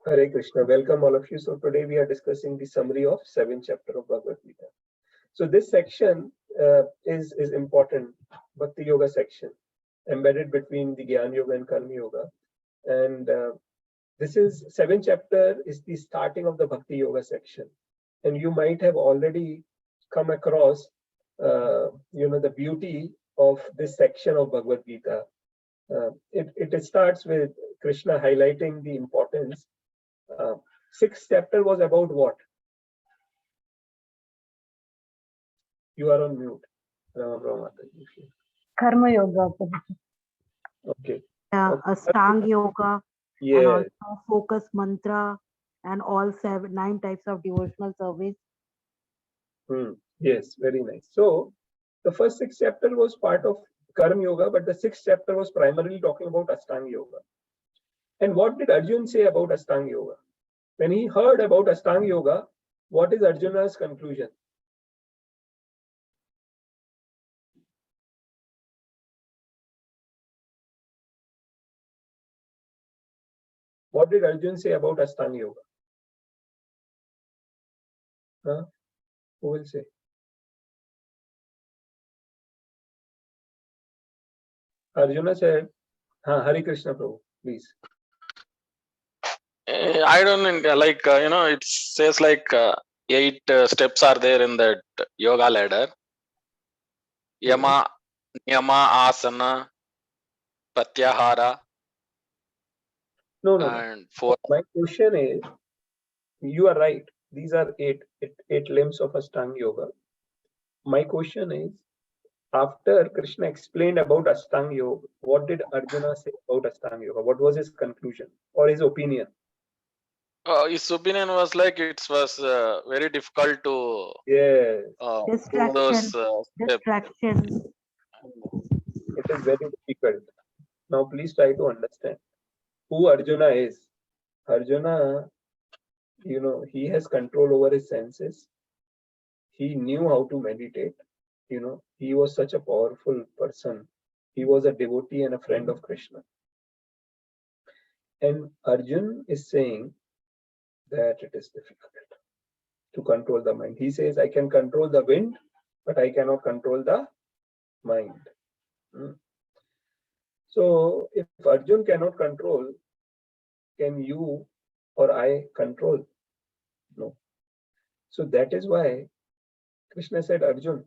Hare Krishna. Welcome all of you. So today we are discussing the summary of 7th chapter of Bhagavad Gita. So this section is important, Bhakti Yoga section, embedded between the Gyan Yoga and Karma Yoga. And this is 7th chapter is the starting of the Bhakti Yoga section. And you might have already come across, the beauty of this section of Bhagavad Gita. It starts with Krishna highlighting the importance. 6th chapter was about what? You are on mute. Karma Yoga. Okay. Ashtanga Yoga. Yeah. And also focus mantra and all 9 types of devotional service. Yes, very nice. So the first 6th chapter was part of Karma Yoga, but the 6th chapter was primarily talking about Ashtanga Yoga. And what did Arjun say about Ashtanga Yoga? When he heard about Ashtanga Yoga, what is Arjuna's conclusion? What did Arjun say about Ashtanga Yoga? Who will say? Arjuna said, Hare Krishna Prabhu, please. I don't know, it says 8 steps are there in that yoga ladder. Yama, Niyama, Asana, Pratyahara. No. And 4. My question is, you are right. These are eight limbs of Ashtanga Yoga. My question is, after Krishna explained about Ashtanga Yoga, what did Arjuna say about Ashtanga Yoga? What was his conclusion or his opinion? His opinion was it was very difficult to do those distractions. It is very difficult. Now please try to understand who Arjuna is. Arjuna, he has control over his senses. He knew how to meditate. He was such a powerful person. He was a devotee and a friend of Krishna. And Arjun is saying that it is difficult to control the mind. He says, I can control the wind, but I cannot control the mind. So if Arjun cannot control, can you or I control? No. So that is why Krishna said, Arjun,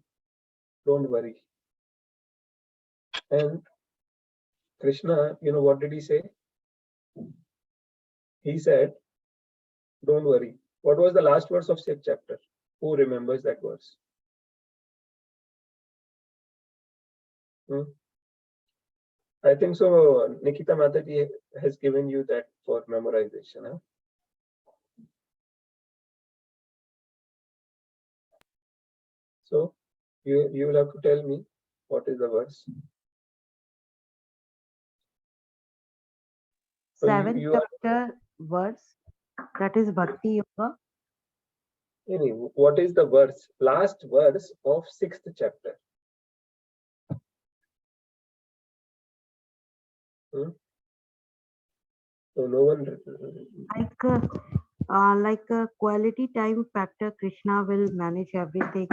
don't worry. And Krishna, what did he say? He said, don't worry. What was the last verse of 6th chapter? Who remembers that verse? I think so. Nikita Mataji has given you that for memorization. Huh? So you will have to tell me what is the verse. 7th chapter verse, that is Bhakti Yoga. What is the verse? Last verse of 6th chapter. So no one. Like a quality time factor, Krishna will manage everything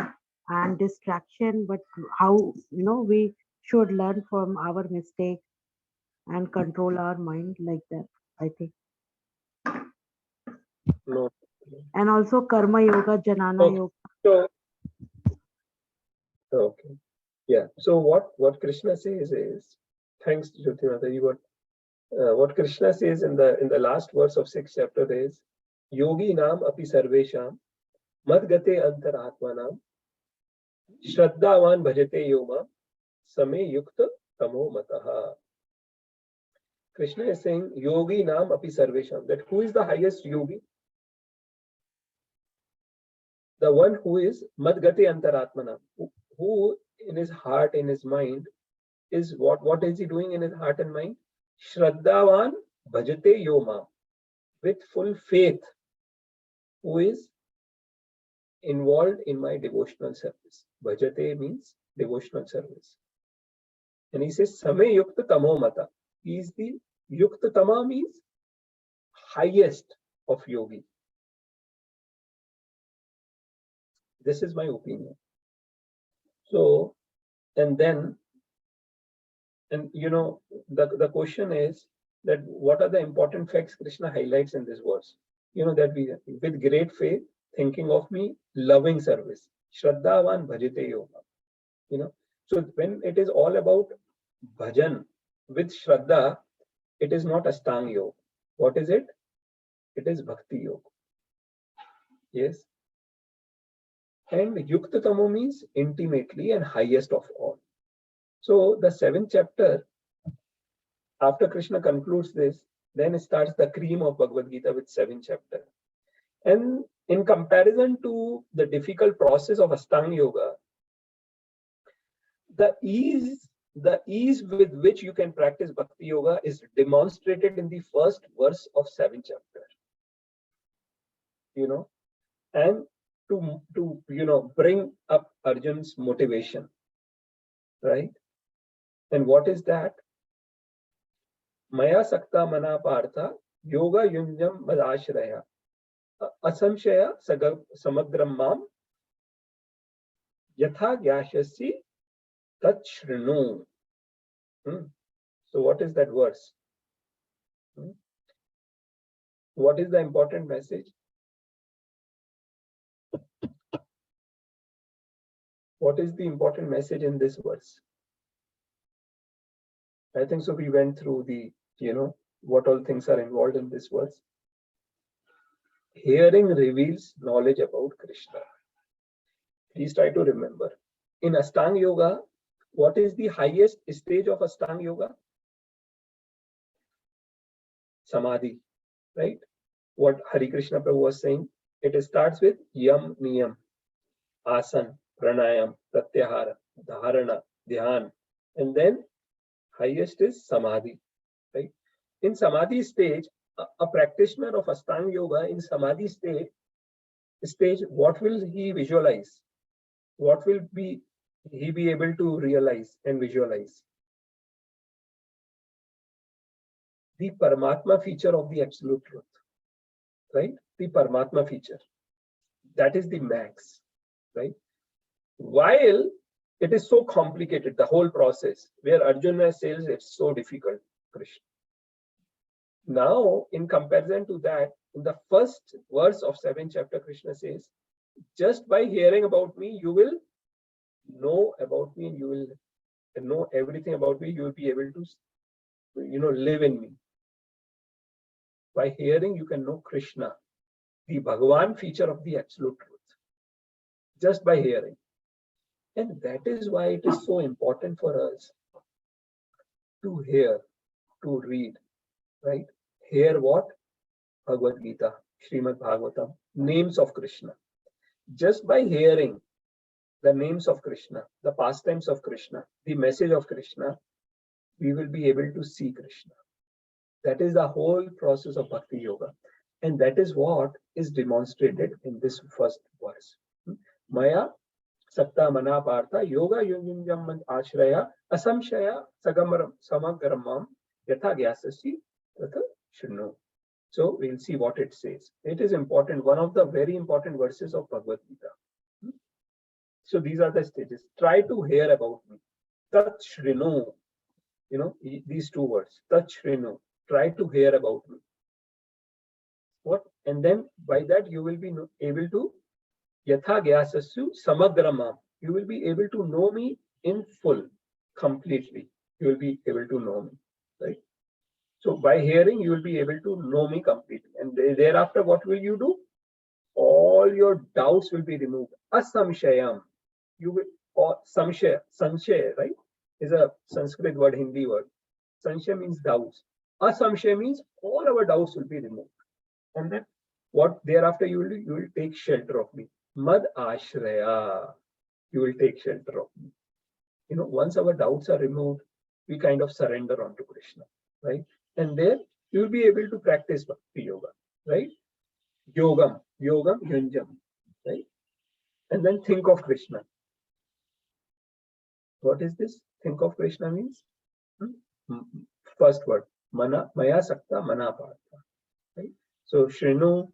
and distraction. But how we should learn from our mistake and control our mind like that. I think. No. And also Karma Yoga, Jnana Yoga. So, okay. Yeah. So what Krishna says is, thanks Jyoti Mataji, what Krishna says in the last verse of 6th chapter is, Yogi nam api sarvesham madgate antaratmanam shraddhavan bhajate yoma same yukta tamo mataha. Krishna is saying, Yogi nam api sarvesham, that who is the highest yogi? The one who is madgate antaratmanam, who in his heart, in his mind, is what is he doing in his heart and mind? Shraddhavan bhajate yoma, with full faith, who is involved in my devotional service. Bhajate means devotional service. And he says, Same yukta tamo mata. He is the yukta tama means highest of yogi. This is my opinion. So, and then, and the question is that what are the important facts Krishna highlights in this verse? That we, with great faith, thinking of me, loving service, Shraddhavan bhajite yoga. So when it is all about bhajan with Shraddha, it is not Ashtanga yoga. What is it? It is Bhakti yoga. Yes. And Yuktatamo means intimately and highest of all. So the 7th chapter, after Krishna concludes this, then starts the cream of Bhagavad Gita with 7th chapter. And in comparison to the difficult process of Ashtanga yoga, the ease with which you can practice Bhakti yoga is demonstrated in the first verse of 7th chapter. And to bring up Arjun's motivation, right? And what is that? Maya sakta mana partha yoga yunjam madashraya asamshaya samagram mam yatha gyashasi tachrinu. So what is that verse? What is the important message? What is the important message in this verse? I think so. We went through the, what all things are involved in this verse. Hearing reveals knowledge about Krishna. Please try to remember. In Ashtanga yoga, what is the highest stage of Ashtanga yoga? Samadhi, right? What Hari Krishna Prabhu was saying, it starts with yam, niyam, asan, pranayam, pratyahara, dharana, dhyan, and then highest is samadhi, right? In samadhi stage, a practitioner of Ashtanga yoga in samadhi stage, what will he visualize? What will he be able to realize and visualize? The Paramatma feature of the absolute truth, right? The Paramatma feature. That is the max, right? While it is so complicated, the whole process, where Arjuna says it's so difficult, Krishna. Now, in comparison to that, in the first verse of 7th chapter, Krishna says, just by hearing about me, you will know about me and you will know everything about me. You will be able to, live in me. By hearing, you can know Krishna, the Bhagavan feature of the absolute truth, just by hearing. And that is why it is so important for us to hear, to read, right? Hear what? Bhagavad Gita, Srimad Bhagavatam, names of Krishna. Just by hearing the names of Krishna, the pastimes of Krishna, the message of Krishna, we will be able to see Krishna. That is the whole process of Bhakti Yoga. And that is what is demonstrated in this first verse. Maya Sakta Mana Partha Yoga Yunjam Ashraya Asamshaya Samagaramam Yatha Gyasasi Tata Shunu. So we'll see what it says. It is important, one of the very important verses of Bhagavad Gita. So these are the stages. Try to hear about me. Tat Shrinu. These two words. Tat Shrinu. Try to hear about me. What? And then by that you will be able to Yatha Gyasassu Samagramam. You will be able to know me in full, completely. You will be able to know me. Right? So by hearing, you will be able to know me completely. And thereafter, what will you do? All your doubts will be removed. Asamshayam. You will, or samshaya, right? Is a Sanskrit word, Hindi word. Sanshaya means doubts. Asamshaya means all our doubts will be removed. And then what thereafter you will do? You will take shelter of me. Mad ashraya. You will take shelter of me. Once our doubts are removed, we kind of surrender onto Krishna, right? And there you will be able to practice Bhakti Yoga, right? Yogam, Yunjam, right? And then think of Krishna. What is this? Think of Krishna means? First word, Maya Sakta Mana Partha. Right? So Shrinu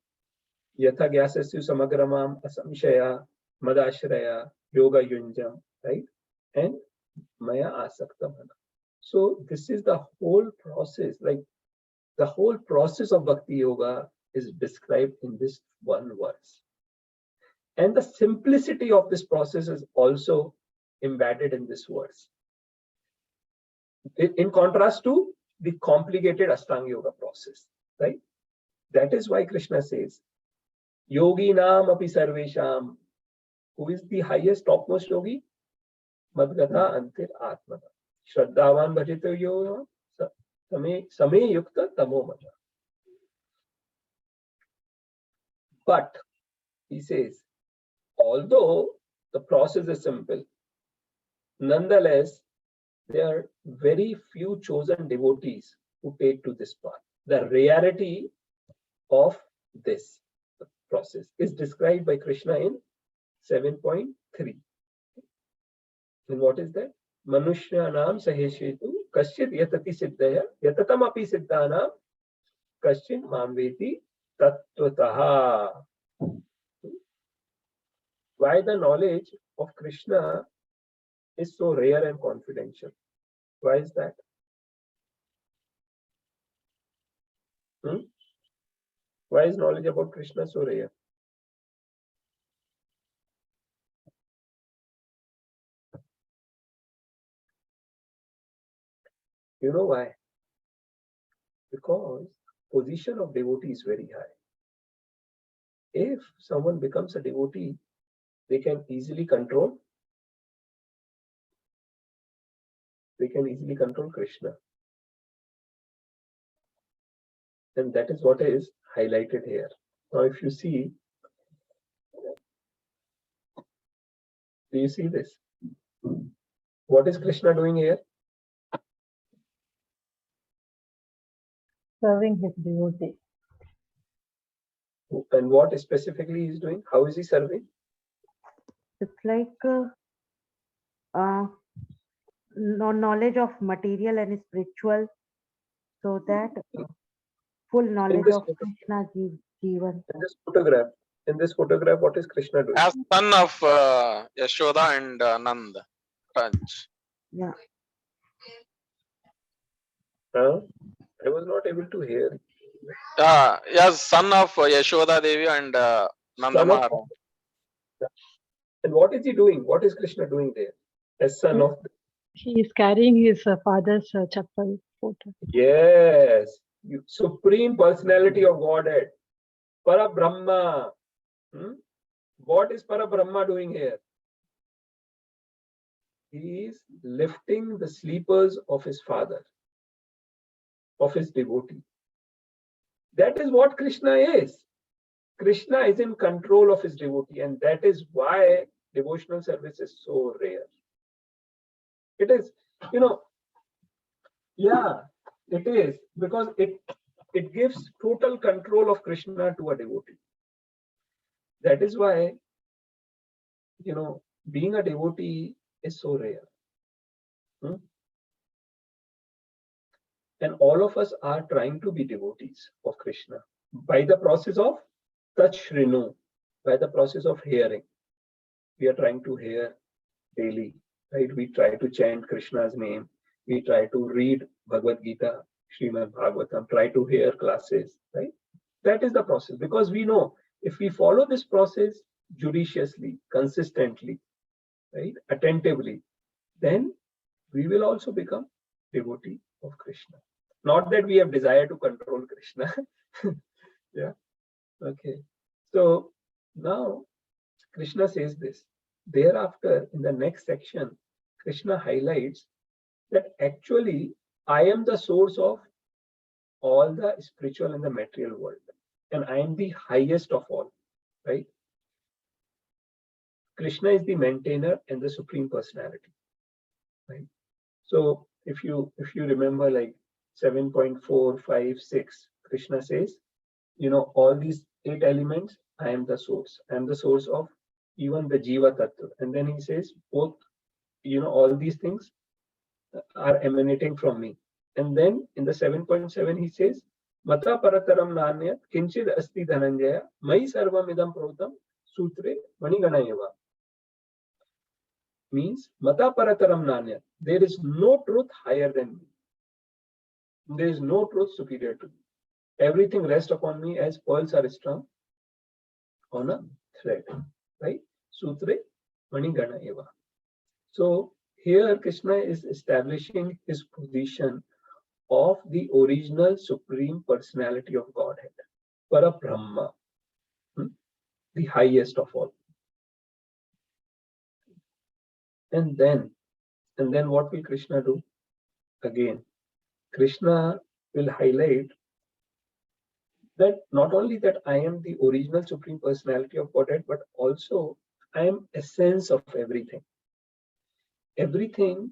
Yatha Gyasasyu Samagramam Asamshaya Madashraya Yoga Yunjam, right? And Maya Asaktamana. So this is the whole process, like the whole process of Bhakti Yoga is described in this one verse. And the simplicity of this process is also embedded in this verse. In contrast to the complicated Ashtanga Yoga process, right? That is why Krishna says, Yogi Nam Api Sarvesham. Who is the highest, topmost yogi? Madgata Antir Atmana. Shraddhavan Bhajito Yoga Same Yukta Tamo Maja. But he says, although the process is simple, nonetheless, there are very few chosen devotees who take to this path. The rarity of this process is described by Krishna in 7.3. And what is that? Manushyanam saheshetu kasyat yatati siddhaya yatatam api siddhanam kasyat mamveti tattvataha. Why the knowledge of Krishna is so rare and confidential? Why is that? Why is knowledge about Krishna so rare? You know why? Because position of devotee is very high. If someone becomes a devotee, they can easily control Krishna. And that is what is highlighted here. Now, if you see, do you see this? What is Krishna doing here? Serving his devotee. And what specifically he is doing? How is he serving? It's like knowledge of material and spiritual, so that full knowledge this of Krishna Jivan. In this photograph, what is Krishna doing? As son of Yashoda and Nanda. Ranj. Yeah. I was not able to hear. Yes, son of Yashoda Devi and Nanda Maharaj. And what is he doing? What is Krishna doing there? As son of. He is carrying his father's chappal photo. Yes, Supreme Personality of Godhead, Parabrahma. What is Parabrahma doing here? He is lifting the sleepers of his father, of his devotee. That is what Krishna is. Krishna is in control of his devotee, and that is why devotional service is so rare. It is, it is, because it gives total control of Krishna to a devotee. That is why, being a devotee is so rare. And all of us are trying to be devotees of Krishna by the process of Tachrinu, by the process of hearing. We are trying to hear daily, right? We try to chant Krishna's name. We try to read Bhagavad Gita, Srimad Bhagavatam, try to hear classes, right? That is the process, because we know if we follow this process judiciously, consistently, right, attentively, then we will also become devotee of Krishna. Not that we have desire to control Krishna. Yeah. Okay. So now Krishna says this. Thereafter, in the next section, Krishna highlights that actually I am the source of all the spiritual and the material world, and I am the highest of all, right? Krishna is the maintainer and the Supreme Personality, right? So if you remember, like 7.456, Krishna says, all these 8 elements, I am the source. I am the source of even the Jiva Tattva. And then he says, both, all these things are emanating from me. And then in the 7.7, he says, Mata parataram nanyat kinchid asti dhananjaya mai sarvam idam protam sutre manigana eva. Means mata parataram nanyat. There is no truth higher than me. There is no truth superior to me. Everything rests upon me as pearls are strung on a thread. Right? Sutre manigana eva. So here Krishna is establishing his position of the original supreme personality of Godhead, Parabrahma, the highest of all. And then what will Krishna do? Again, Krishna will highlight that not only that I am the original supreme personality of Godhead, but also I am essence of everything. Everything,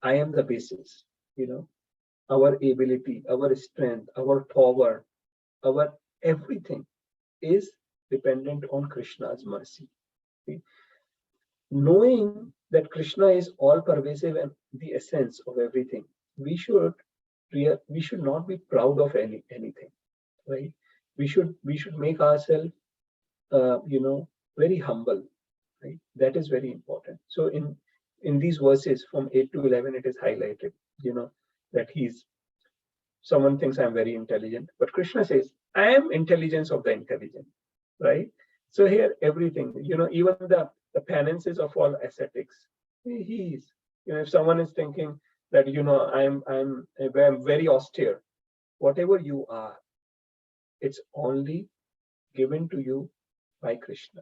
I am the basis, our ability, our strength, our power, our everything is dependent on Krishna's mercy. Knowing that Krishna is all pervasive and the essence of everything, we should not be proud of anything, right? We should make ourselves, very humble, right? That is very important. So in these verses from 8 to 11, it is highlighted, that someone thinks I'm very intelligent, but Krishna says, I am intelligence of the intelligent, right? So here, everything, even the penances of all ascetics, he is, if someone is thinking that, I'm very austere, whatever you are, it's only given to you by Krishna.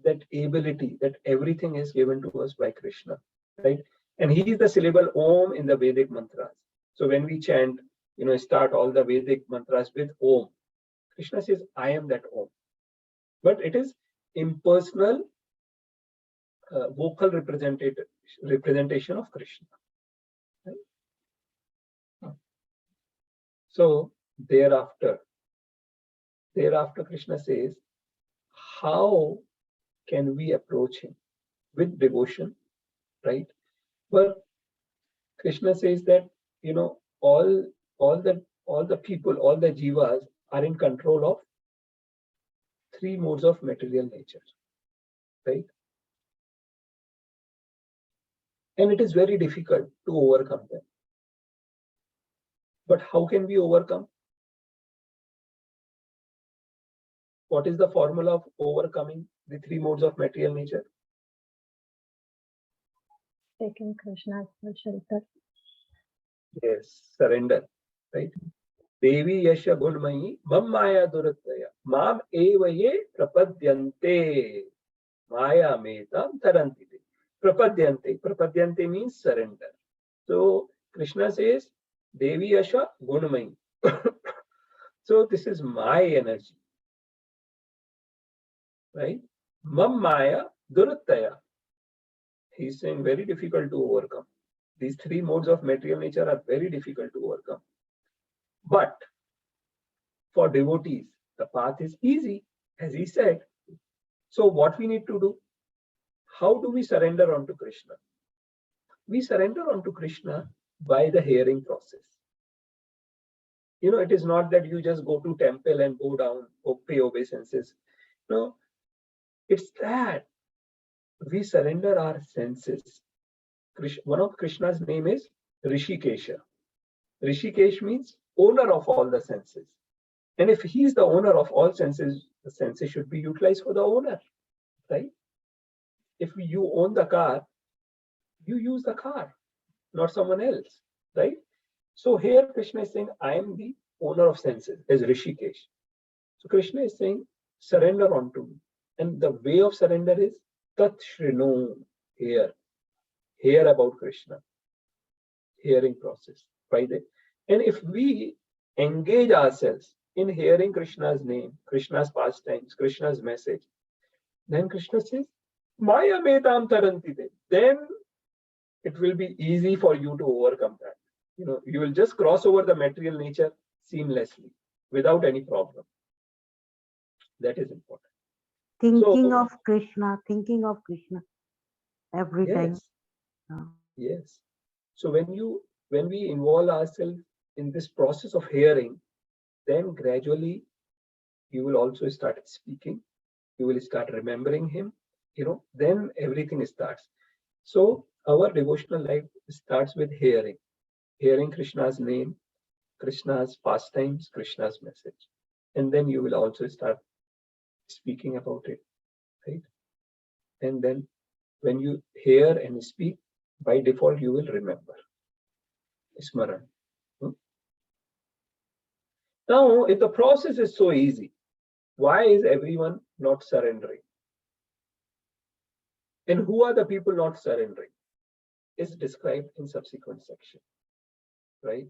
That ability, that everything is given to us by Krishna, right? And he is the syllable Om in the Vedic mantras. So when we chant, start all the Vedic mantras with Om, Krishna says, I am that Om. But it is impersonal vocal representation of Krishna. Right? So thereafter Krishna says, how can we approach him? With devotion, right? But Krishna says that, all the people, all the jivas are in control of 3 modes of material nature, right? And it is very difficult to overcome them. But how can we overcome? What is the formula of overcoming the 3 modes of material nature? Taking Krishna as shelter. Yes, surrender, right? Devi Yasha Gunmayi Mam Maya Durataya Mam Evaye Prapadyante Maya Metam Tarantite. Prapadyante means surrender. So Krishna says, Devi Yasha Gunmayi. So this is my energy, right? Mam Maya Durataya. He's saying very difficult to overcome. These 3 modes of material nature are very difficult to overcome. But for devotees, the path is easy, as he said. So what we need to do? How do we surrender onto Krishna? We surrender onto Krishna by the hearing process. It is not that you just go to temple and go down, pay obeisances. No, it's that we surrender our senses. One of Krishna's name is Rishikesha. Rishikesh means owner of all the senses. And if he is the owner of all senses, the senses should be utilized for the owner, right? If you own the car, you use the car, not someone else, right? So here Krishna is saying, I am the owner of senses, as Rishikesh. So Krishna is saying, surrender onto me. And the way of surrender is Tat Shrinu, hear about Krishna, hearing process, right? And if we engage ourselves in hearing Krishna's name, Krishna's pastimes, Krishna's message, then Krishna says, Maya Metam Tarantite. Then it will be easy for you to overcome that. You will just cross over the material nature seamlessly without any problem. That is important. Thinking of Krishna every time. Yes. So when we involve ourselves in this process of hearing, then gradually you will also start speaking. You will start remembering him. Then everything starts. So our devotional life starts with hearing Krishna's name, Krishna's pastimes, Krishna's message. And then you will also start speaking about it, right? And then when you hear and speak, by default, you will remember. Smaran. Now, if the process is so easy, why is everyone not surrendering? And who are the people not surrendering? Is described in subsequent section, right?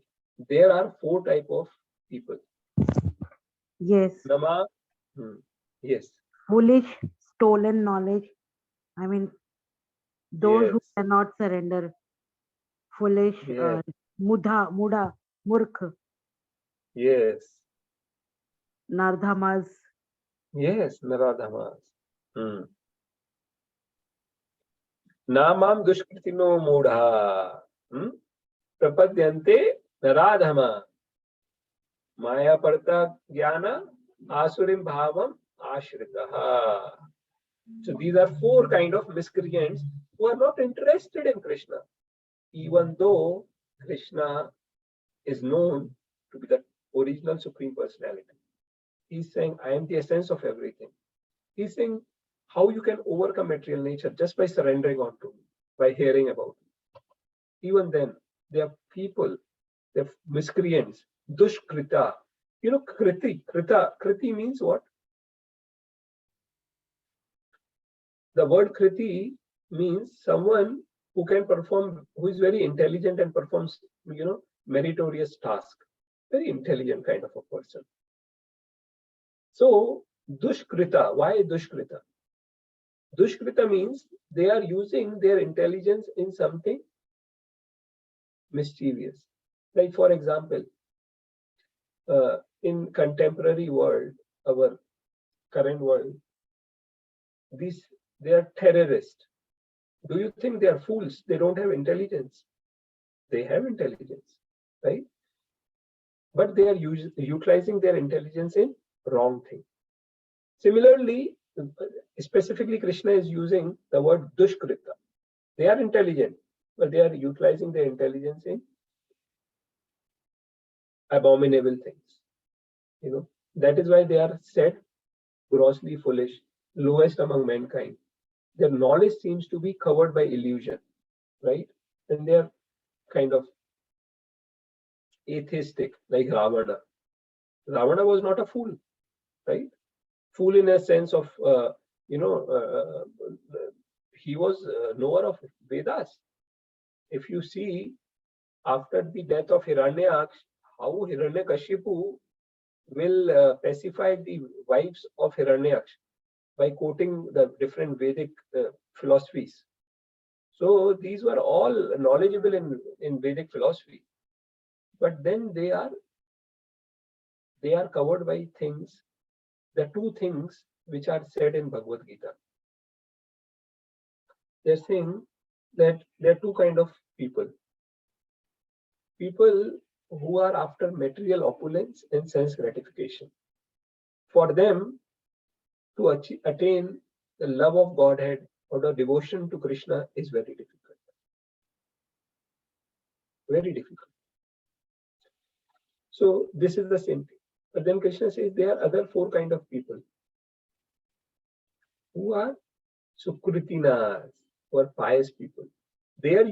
There are 4 type of people. Yes. Nama, yes. Foolish, stolen knowledge. I mean, those who Yes. cannot surrender. Foolish, Yes. muda, murkh, Yes. nardhamas. Yes. Naradhamas. Namam dushkritino mudha. Prapadyante naradhama. Maya parta jnana asurim bhavam ashritaha. So these are 4 kind of miscreants who are not interested in Krishna, even though Krishna is known to be the original Supreme Personality. He's saying, I am the essence of everything. He's saying how you can overcome material nature just by surrendering onto me, by hearing about it. Even then, there are people, they're miscreants, dushkrita. Kriti means what? The word kriti means someone who can perform, who is very intelligent and performs, meritorious task. Very intelligent kind of a person. So, dushkrita, why dushkrita? Dushkrita means they are using their intelligence in something mischievous. Like, for example, in contemporary world, our current world, they are terrorists. Do you think they are fools? They don't have intelligence. They have intelligence, right? But they are utilizing their intelligence in wrong thing. Similarly, specifically Krishna is using the word dushkrita. They are intelligent, but they are utilizing their intelligence in abominable things. That is why they are said grossly foolish, lowest among mankind. Their knowledge seems to be covered by illusion, right? And they are kind of atheistic, like Ravana. Ravana was not a fool, right? Fool in a sense of, he was a knower of Vedas. If you see, after the death of Hiranyaksh, how Hiranyakashipu will pacify the wives of Hiranyaksh by quoting the different Vedic philosophies. So these were all knowledgeable in Vedic philosophy, but then they are covered by things, the 2 things which are said in Bhagavad Gita. They're saying that there are 2 kind of people. People who are after material opulence and sense gratification. For them to attain the love of Godhead or the devotion to Krishna is very difficult. Very difficult. So this is the same thing. But then Krishna says there are other 4 kind of people who are sukritinas, who are pious people. They are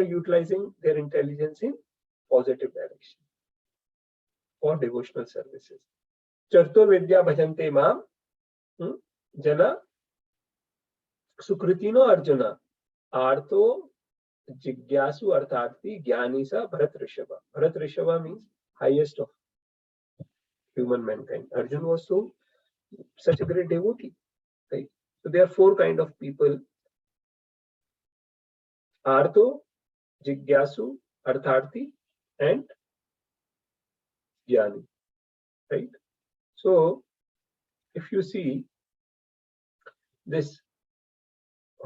utilizing their intelligence in positive direction for devotional services. Chartur vidya bhajante mam jana sukritino arjuna artho jigyasu arthati jnani sa bharat rishava. Bharat rishava means highest of human mankind. Arjuna was such a great devotee, right? So there are 4 kind of people: artho, jigyasu, artharthi, and jnani, right? So if you see this,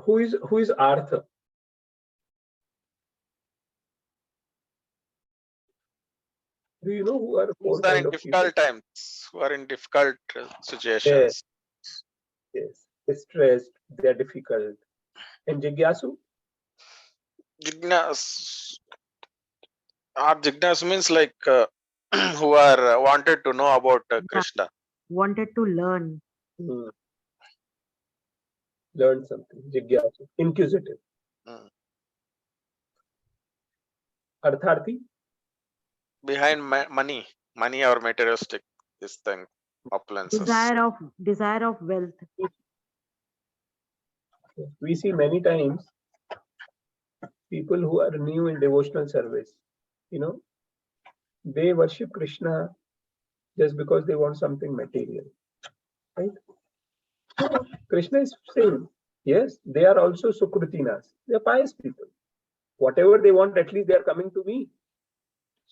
who is artha? Do you know who are Those four are kind in of people? difficult times, who are in difficult Yes, situations. yes. Distressed, they are difficult. And Jigyasu? Jignas, Jignas means like who are wanted to know about Yeah, Krishna. wanted to learn. Hmm. Learn something. Jigyasu. Inquisitive. Mm. Artharthi? Behind money or materialistic, this thing, opulences. Desire of wealth. We see many times people who are new in devotional service, you know, they worship Krishna just because they want something material, right? So Krishna is saying, yes, they are also Sukritinas. They are pious people. Whatever they want, at least they are coming to me.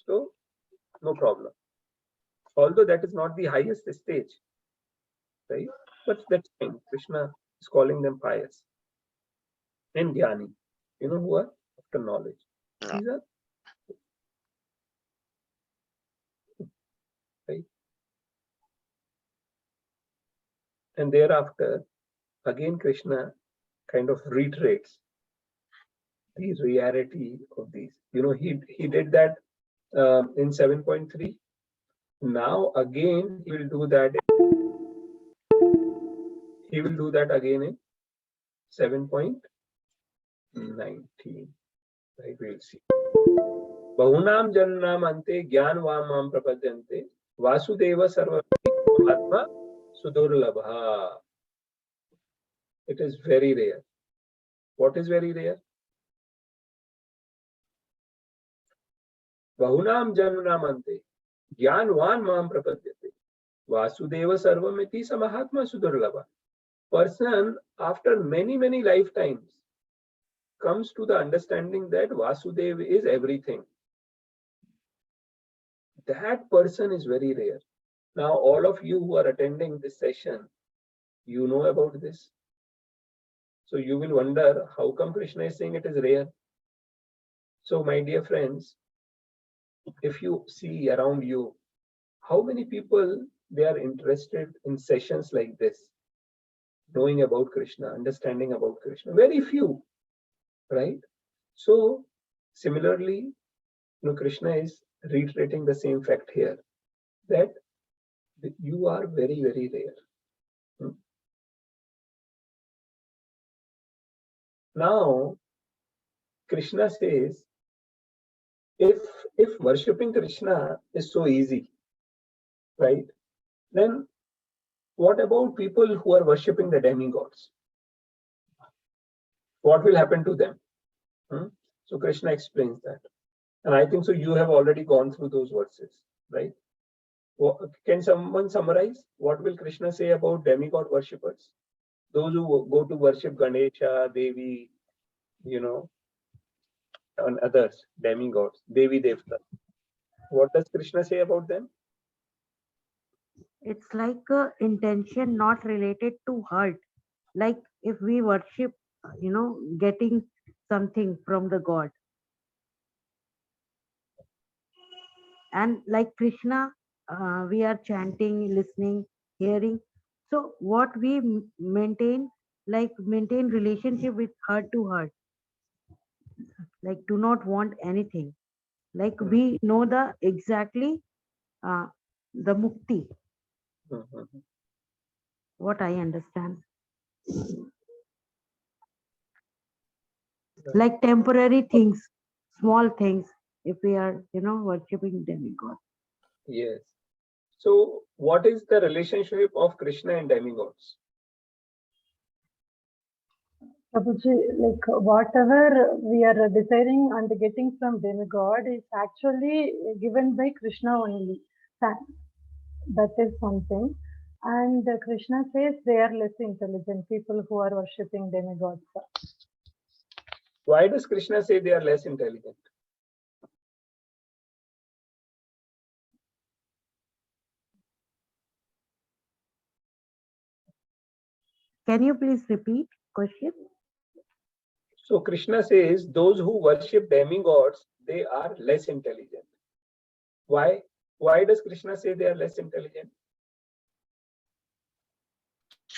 So, no problem. Although that is not the highest stage, right? But that's fine. Krishna is calling them pious and Jnani, who are after knowledge. Yeah. These are right. And thereafter, again, Krishna kind of reiterates the reality of these. He did that in 7.3. Now again, he will do that. He will do that again in 7.19. Right, we'll see. Bahunam janam ante jnan vamam prapadyante vasudeva sarvamiti mahatma sudurlabha. It is very rare. What is very rare? Bahunam janam ante jnanvan mam prapadyate vasudeva sarvamiti samahatma sudurlabha. Person after many lifetimes comes to the understanding that Vasudeva is everything. That person is very rare. Now, all of you who are attending this session, you know about this. So you will wonder how come Krishna is saying it is rare. So my dear friends, if you see around you, how many people they are interested in sessions like this, knowing about Krishna, understanding about Krishna? Very few, right? So similarly, Krishna is reiterating the same fact here, that you are very rare. Now, Krishna says, if worshipping Krishna is so easy, right? Then what about people who are worshipping the demigods? What will happen to them? So Krishna explains that. And I think so you have already gone through those verses, right? Can someone summarize what will Krishna say about demigod worshippers? Those who go to worship Ganesha, Devi, and others, demigods, Devi Devta. What does Krishna say about them? It's like a intention not related to hurt. Like if we worship, getting something from the God. And like Krishna, we are chanting, listening, hearing. So what we maintain, maintain relationship with heart to heart. Like do not want anything. Like we know the exactly the mukti. What I understand. Like temporary things, small things, if we are, worshipping demigod. Yes. So what is the relationship of Krishna and demigods? Prabhuji, like whatever we are desiring and getting from demigod is actually given by Krishna only. That is something. And Krishna says they are less intelligent, people who are worshipping demigods. Why does Krishna say they are less intelligent? Can you please repeat question? So Krishna says those who worship demigods, they are less intelligent. Why? why does Krishna say they are less intelligent?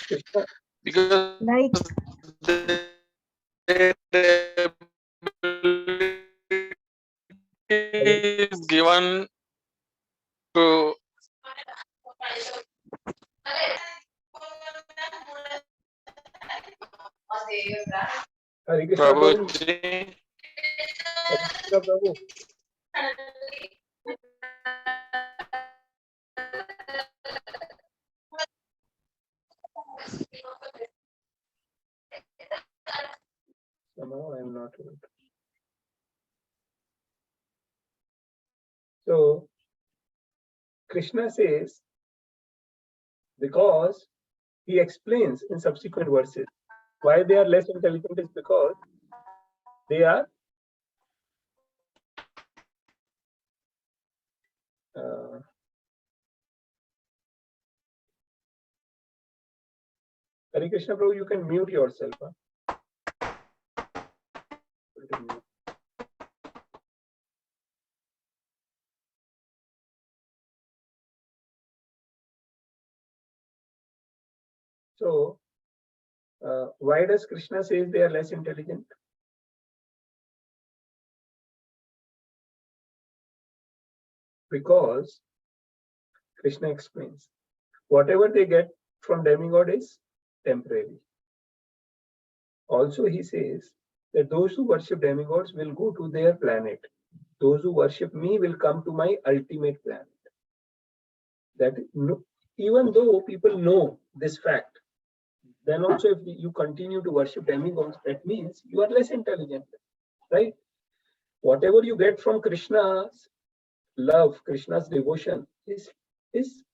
Krishna, Because Like, their ability is given to Hare Krishna Prabhu, Prabhuji. Hare Krishna Prabhu. Somehow I am not able to. So Krishna says, because he explains in subsequent verses why they are less intelligent is because they are Hare Krishna Prabhu, you can mute yourself. Huh? So, why does Krishna say they are less intelligent? Because Krishna explains, whatever they get from demigod is temporary. Also, he says that those who worship demigods will go to their planet. Those who worship me will come to my ultimate planet. That even though people know this fact, then also if you continue to worship demigods, that means you are less intelligent, right? Whatever you get from Krishna's love, Krishna's devotion is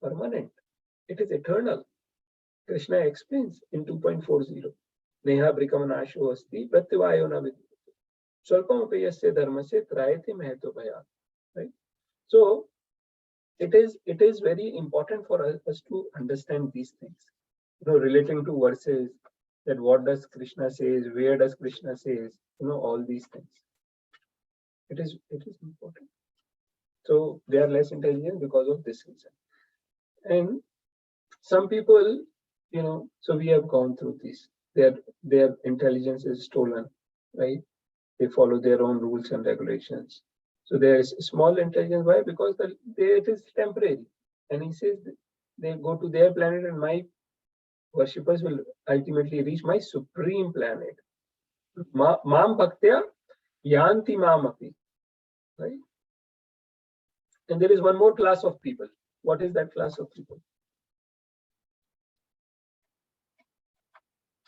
permanent. It is eternal. Krishna explains in 2.40. Neha brikamanaasho asti pratyayo na vidya. Swalpamapayasya dharmasya trayate mahito bhaya. Right? So it is very important for us to understand these things. Relating to verses, that what does Krishna says, where does Krishna says, all these things. It is important. So they are less intelligent because of this reason. And some people, so we have gone through this. Their intelligence is stolen, right? They follow their own rules and regulations. So there is small intelligence. Why? Because it is temporary. And he says they go to their planet and my worshippers will ultimately reach my supreme planet. Mam bhaktya yanti mamapi. Right? And there is one more class of people. What is that class of people?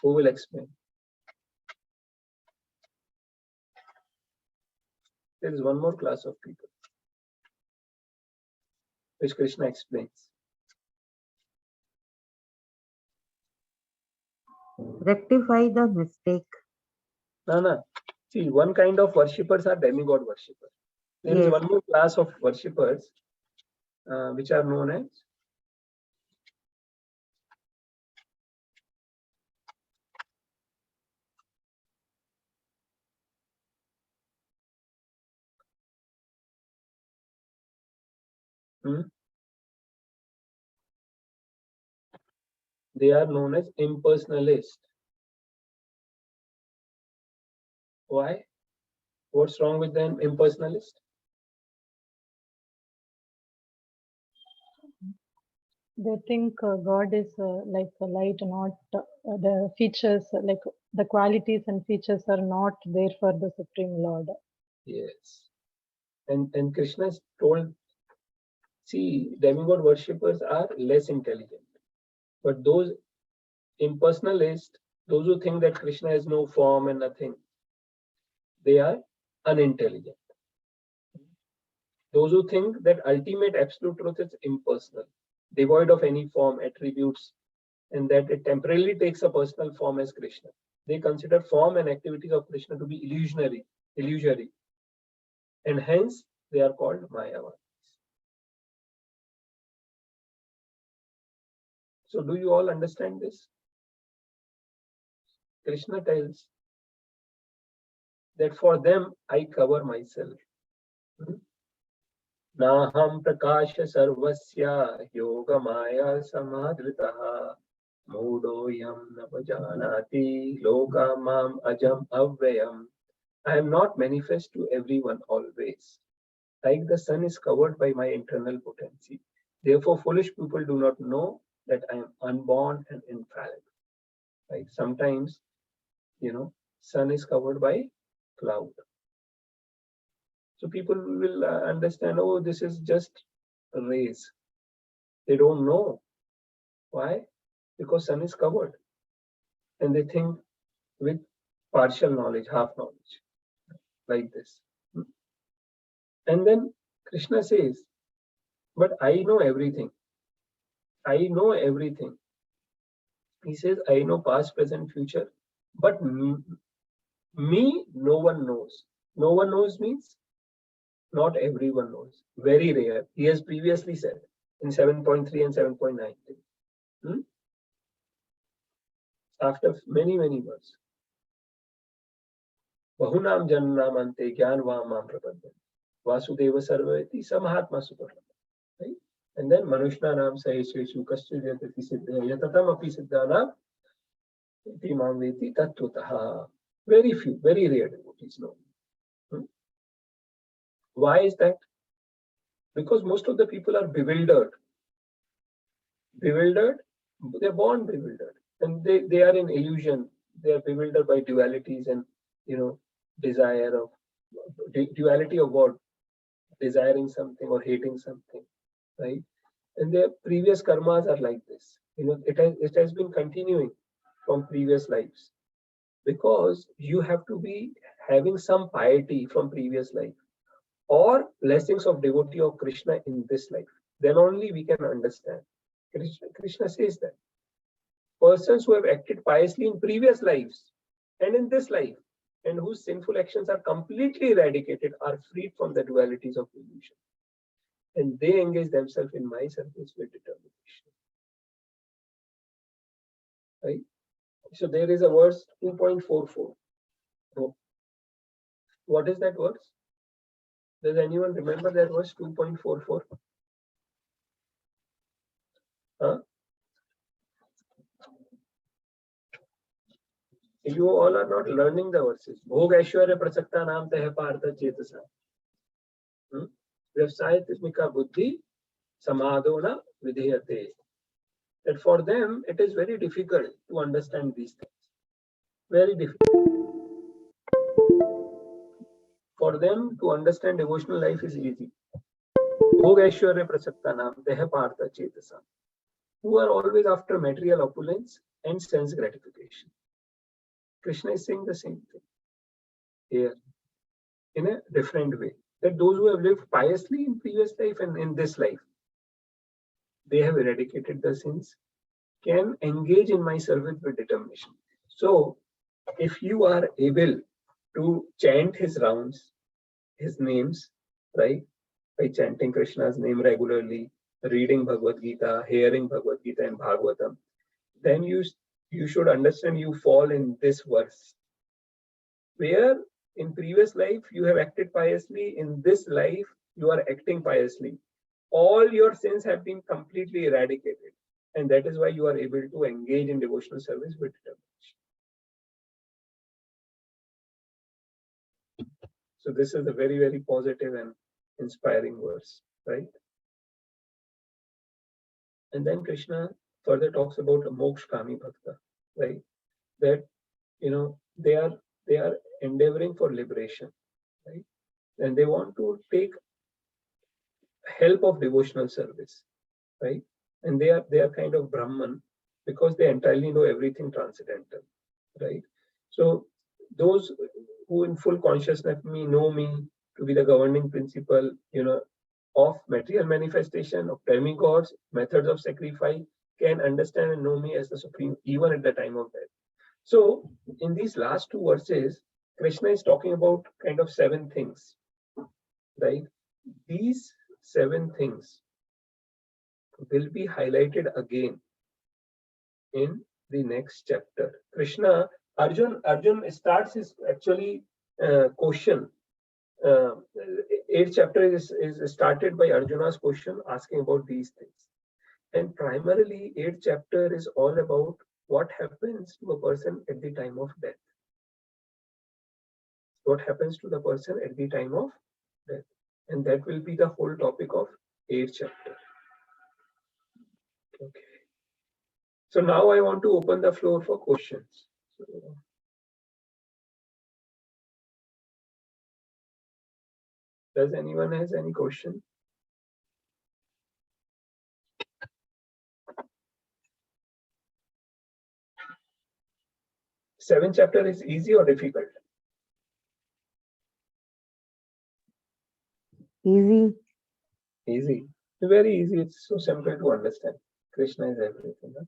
Who will explain? There is one more class of people which Krishna explains. rectify the mistake. No. See, one kind of worshippers are demigod worshippers. There is Yes. one more class of worshippers which are known as they are known as impersonalist. Why? What's wrong with them impersonalist? They think God is like a light, not the features, like the qualities and features are not there for the Supreme Lord. Yes. And Krishna told, see, demigod worshippers are less intelligent. But those impersonalists, those who think that Krishna has no form and nothing, they are unintelligent. Those who think that ultimate absolute truth is impersonal, devoid of any form, attributes, and that it temporarily takes a personal form as Krishna. They consider form and activities of Krishna to be illusory, and hence they are called Mayavadis. So do you all understand this? Krishna tells that for them I cover myself. Naham prakasha sarvasya yoga maya samadritaha mudoyam napajanati loka mam ajam avyayam. I am not manifest to everyone always. Like the sun is covered by my internal potency. Therefore, foolish people do not know that I am unborn and infallible. Right? Sometimes, sun is covered by cloud. So people will understand, oh, this is just rays. They don't know. Why? Because sun is covered. And they think with partial knowledge, half knowledge, like this. And then Krishna says, but I know everything. I know everything. He says, I know past, present, future, but me, no one knows. No one knows means not everyone knows. Very rare. He has previously said in 7.3 and 7.9. After many, many words. Bahunam Jannam Ante Gyanvam Mam Prapadam. Vasudeva Sarvati Samahatma Suparlam. Right? And then Manushna Nam Saheshu Kastyajati Siddha Yatatam Api Siddhanam Imam Veti Tattvataha. Very few, very rare devotees know. Why is that? Because most of the people are bewildered. Bewildered, they're born bewildered. And they are in illusion. They are bewildered by dualities and, desire of, duality of what? Desiring something or hating something, right? And their previous karmas are like this. It has been continuing from previous lives. Because you have to be having some piety from previous life or blessings of devotee of Krishna in this life. Then only we can understand. Krishna says that persons who have acted piously in previous lives and in this life and whose sinful actions are completely eradicated are freed from the dualities of illusion. And they engage themselves in my service with determination. Right? So there is a verse 2.44. What is that verse? Does anyone remember that verse 2.44? Huh? You all are not learning the verses. Bhog Aishwarya Prasakta Nam Teha Partha Chetasa. Vyavsayatismika Buddhi Samadona Vidheyate. That for them it is very difficult to understand these things. Very difficult. For them to understand devotional life is easy. Bhog Aishwarya Prasakta Nam Teha Partha Chetasa. Who are always after material opulence and sense gratification. Krishna is saying the same thing here in a different way. That those who have lived piously in previous life and in this life, they have eradicated the sins, can engage in my service with determination. So, if you are able to chant his rounds, his names, right, by chanting Krishna's name regularly, reading Bhagavad Gita, hearing Bhagavad Gita and Bhagavatam, then you should understand you fall in this verse. Where in previous life you have acted piously, in this life you are acting piously. All your sins have been completely eradicated. And that is why you are able to engage in devotional service with determination. So this is a very, very positive and inspiring verse, right? And then Krishna further talks about a mokshkami bhakta, right? That they are endeavoring for liberation, right? And they want to take help of devotional service, right? And they are kind of Brahman because they entirely know everything transcendental, right? So those who in full consciousness of me know me to be the governing principle, of material manifestation, of demigods, methods of sacrifice, can understand and know me as the supreme even at the time of death. So in these last two verses, Krishna is talking about kind of 7 things, right? These 7 things will be highlighted again in the next chapter. Arjun starts his actually question uh, eighth chapter is started by Arjuna's question asking about these things. And primarily, eighth chapter is all about what happens to a person at the time of death. What happens to the person at the time of death. And that will be the whole topic of eighth chapter. Okay. So now I want to open the floor for questions. So, does anyone has any question? Seventh chapter is easy or difficult? Easy. Easy. Very easy. It's so simple to understand. Krishna is everything. Huh?